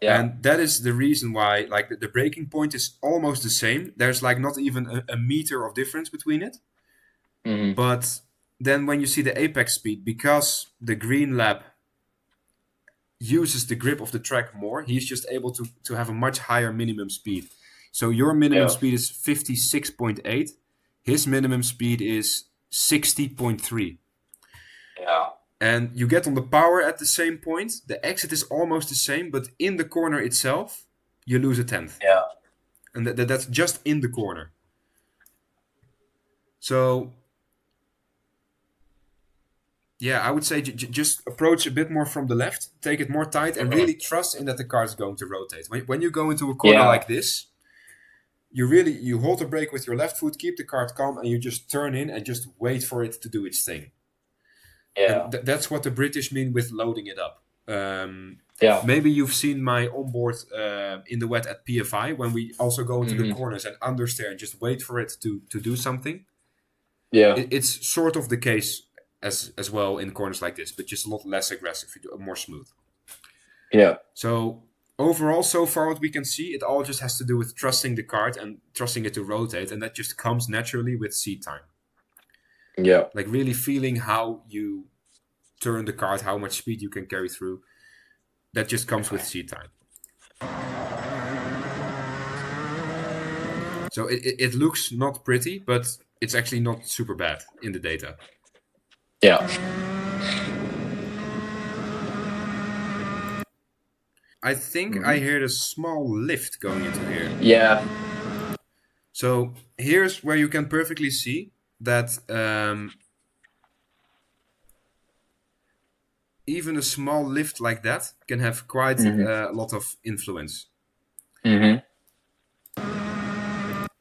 Yeah. And that is the reason why, like, the breaking point is almost the same. There's like not even a meter of difference between it. Mhm. But then when you see the apex speed, because the green lab uses the grip of the track more, he's just able to have a much higher minimum speed. So your minimum Yeah. speed is 56.8. His minimum speed is 60.3. Yeah. And you get on the power at the same point. The exit is almost the same, but in the corner itself, you lose a tenth. Yeah. And that's just in the corner. So, yeah, I would say just approach a bit more from the left, take it more tight, and Mhm. really trust in that the car is going to rotate. When you go into a corner Yeah. like this, you hold the brake with your left foot, keep the cart calm, and you just turn in and just wait for it to do its thing. Yeah. And that's what the British mean with loading it up. Yeah. Maybe you've seen my onboard in the wet at PFI when we also go into the Mhm. corners and understeer and just wait for it to do something. Yeah. It's sort of the case as well in corners like this, but just a lot less aggressive, more smooth. Yeah. So overall, so far what we can see, it all just has to do with trusting the cart and trusting it to rotate, and that just comes naturally with seat time. Yeah. Like really feeling how you turn the cart, how much speed you can carry through. That just comes with seat time. So it looks not pretty, but it's actually not super bad in the data. Yeah. I think I Mhm. heard a small lift going into here. Yeah. So here's where you can perfectly see that even a small lift like that can have quite Mhm. a lot of influence. Mhm.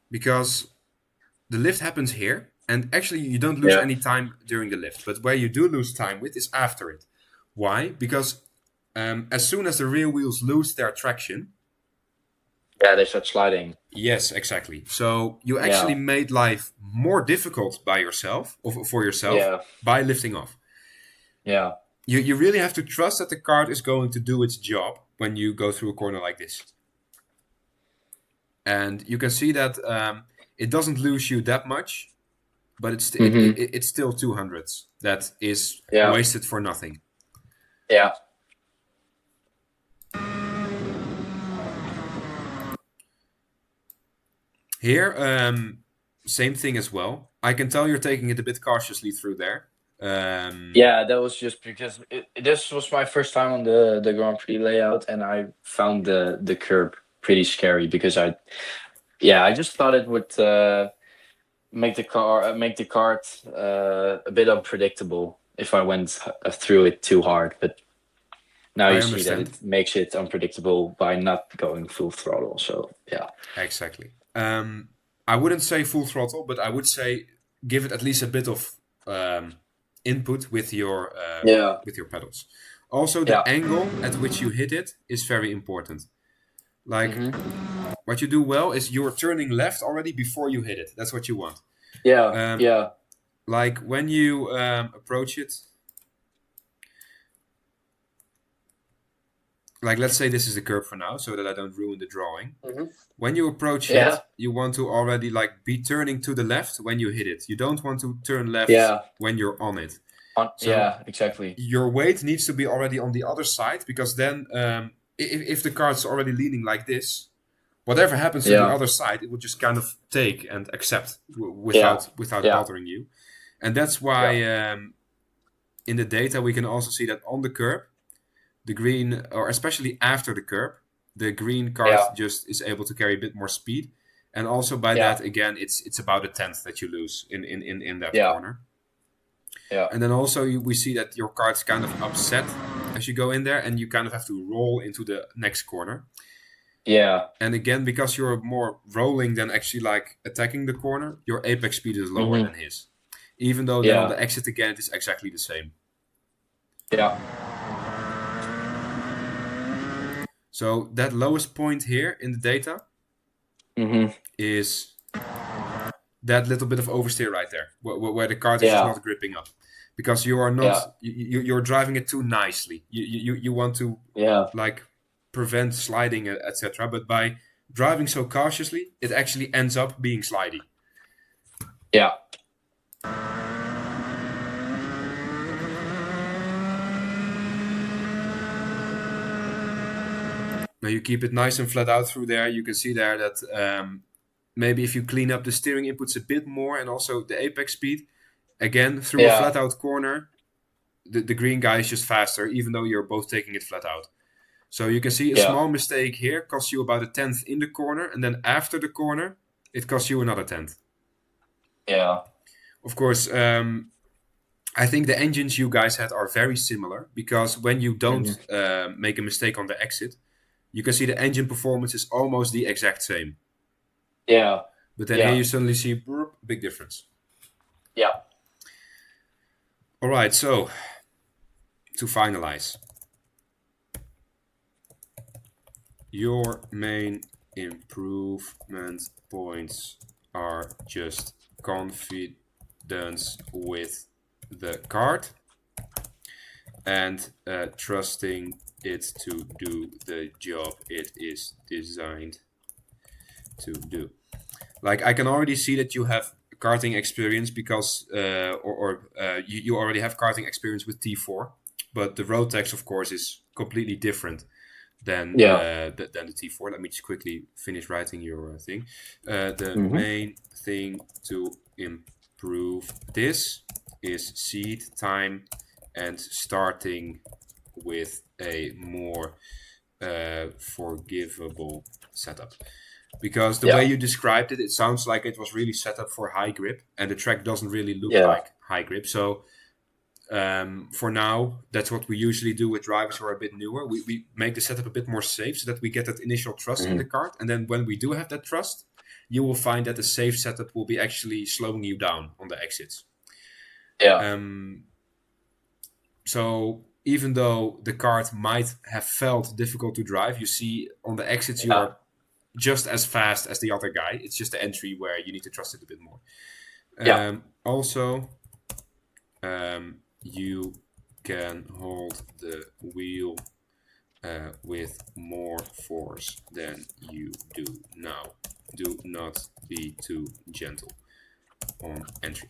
Because the lift happens here, and actually you don't lose Yeah. any time during the lift. But where you do lose time with is after it. Why? Because as soon as the rear wheels lose their traction, Yeah. They start sliding. Yes, exactly. So you actually Yeah, made life more difficult by yourself, or for yourself, yeah, by lifting off. yeah, You really have to trust that the cart is going to do its job when you go through a corner like this. And you can see that it doesn't lose you that much, but mm-hmm. it's still 200s that is Yeah, wasted for nothing. yeah, Here, same thing as well. I can tell you're taking it a bit cautiously through there. yeah. That was just because this was my first time on the Grand Prix layout, and I found the curb pretty scary because I just thought it would make the cart a bit unpredictable if I went through it too hard. But now I you see that understand. it makes it unpredictable by not going full throttle. So yeah, Exactly. I wouldn't say full throttle, but I would say give it at least a bit of input yeah, with your pedals. Also, yeah, the angle at which you hit it is very important. Like hmm, what you do well is you're turning left already before you hit it. That's what you want. yeah, Um, yeah, like when you approach it, like let's say this is the curve for now, so that I don't ruin the drawing. hmm, When you approach yeah, it, you want to already like be turning to the left when you hit it. You don't want to turn left yeah, when you're on it. So yeah, exactly. your weight needs to be already on the other side, because then if the car's already leaning like this, whatever happens to the Yeah, other side, it will just kind of take and accept yeah, without yeah, bothering you. And that's why yeah, in the data we can also see that on the curb, the green, or especially after the curb, the green cart yeah, just is able to carry a bit more speed. And also by yeah, that, again, it's about a tenth that you lose in that yeah, corner. yeah, And then also we see that your cart's kind of upset as you go in there, and you kind of have to roll into the next corner. yeah. And again, because you're more rolling than actually like attacking the corner, your apex speed is lower Hmm. than his. Even though then on Yeah, the exit again, it is exactly the same. yeah, So that lowest point here in the data hmm, is that little bit of oversteer right there, where the cart is just yeah, not gripping up, because you are yeah, not you're driving it too nicely. You want to yeah, like prevent sliding, etc. But by driving so cautiously, it actually ends up being slidey. yeah, Now you keep it nice and flat out through there. You can see there that maybe if you clean up the steering inputs a bit more, and also the apex speed, again through a yeah, flat out corner, the green guy is just faster, even though you're both taking it flat out. So you can see a yeah, small mistake here costs you about a tenth in the corner, and then after the corner, it costs you another tenth. yeah, Of course, I think the engines you guys had are very similar, because when you don't hmm, make a mistake on the exit, you can see the engine performance is almost the exact same. yeah, But then here yeah, you suddenly see big difference. yeah, All right, so to finalize, your main improvement points are just confidence with the card and trusting it to do the job it is designed to do. Like I can already see that you have karting experience, because you already have karting experience with T4, but the road tax, of course, is completely different yeah, than the T4. Let me just quickly finish writing your thing. The hmm, main thing to improve this is seed time and starting with a more forgivable setup. Because the way yeah, you described it, it sounds like it was really set up for high grip, and the track doesn't really look yeah, like high grip. So for now, that's what we usually do with drivers who are a bit newer. We make the setup a bit more safe, so that we get that initial trust in hmm, the kart. And then when we do have that trust, you will find that the safe setup will be actually slowing you down on the exits. yeah, Um, so even though the kart might have felt difficult to drive, you see on the exits yeah, just as fast as the other guy. It's just the entry where you need to trust it a bit more. Also, you can hold the wheel with more force than you do now. Do not be too gentle on entry.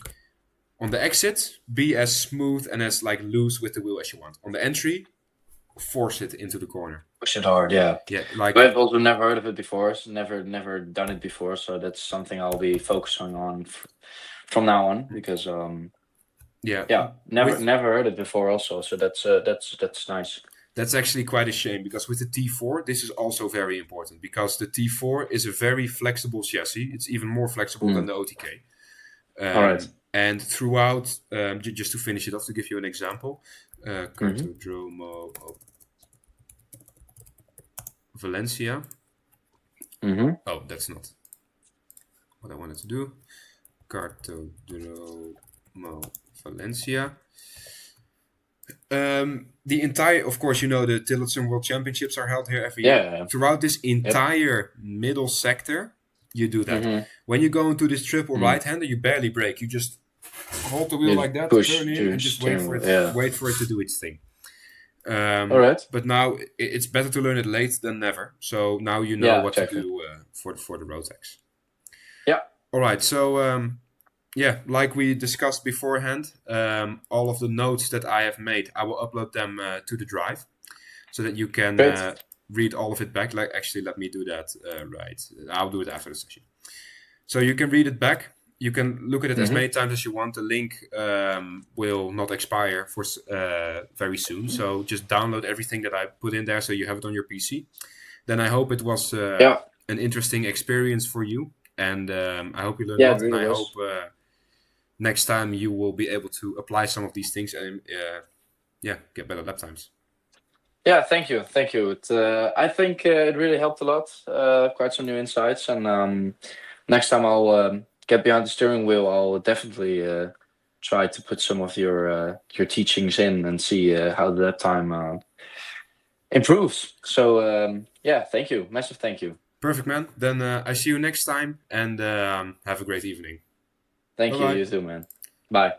On the exit, be as smooth and as like loose with the wheel as you want. On the entry, force it into the corner. Push it hard, yeah. Yeah, like But I've also never heard of it before. So never done it before. So that's something I'll be focusing on from now on, because never heard it before also. So that's nice. That's actually quite a shame, because with the T4, this is also very important, because the T4 is a very flexible chassis. It's even more flexible than the OTK. All right. And throughout, just to finish it off, to give you an example, Cartodromo Valencia. Oh, that's not what I wanted to do. Cartodromo Valencia. The entire, of course, the Tillotson World Championships are held here every year. Throughout this entire middle sector, you do that. When you go into this triple right-hander, you barely brake. You just hold the wheel like that, turn in, and just wait for it to do its thing. All right. But now it's better to learn it late than never. So now you know what to do for the road tax. Yeah. All right. So like we discussed beforehand, all of the notes that I have made, I will upload them to the drive, so that you can read all of it back. Like, actually, let me do that right. I'll do it after the session. So you can read it back. You can look at it as many times as you want. The link will not expire for very soon. So just download everything that I put in there, so you have it on your PC. Then I hope it was an interesting experience for you, and I hope you learned a lot. Really, and I hope next time you will be able to apply some of these things and get better lap times. Yeah, thank you. I think it really helped a lot. Quite some new insights, and next time I'll get behind the steering wheel, I'll definitely try to put some of your teachings in and see how the lap time improves. So thank you, massive thank you. Perfect, man. Then I see you next time, and have a great evening. Thank you. You too, man. Bye.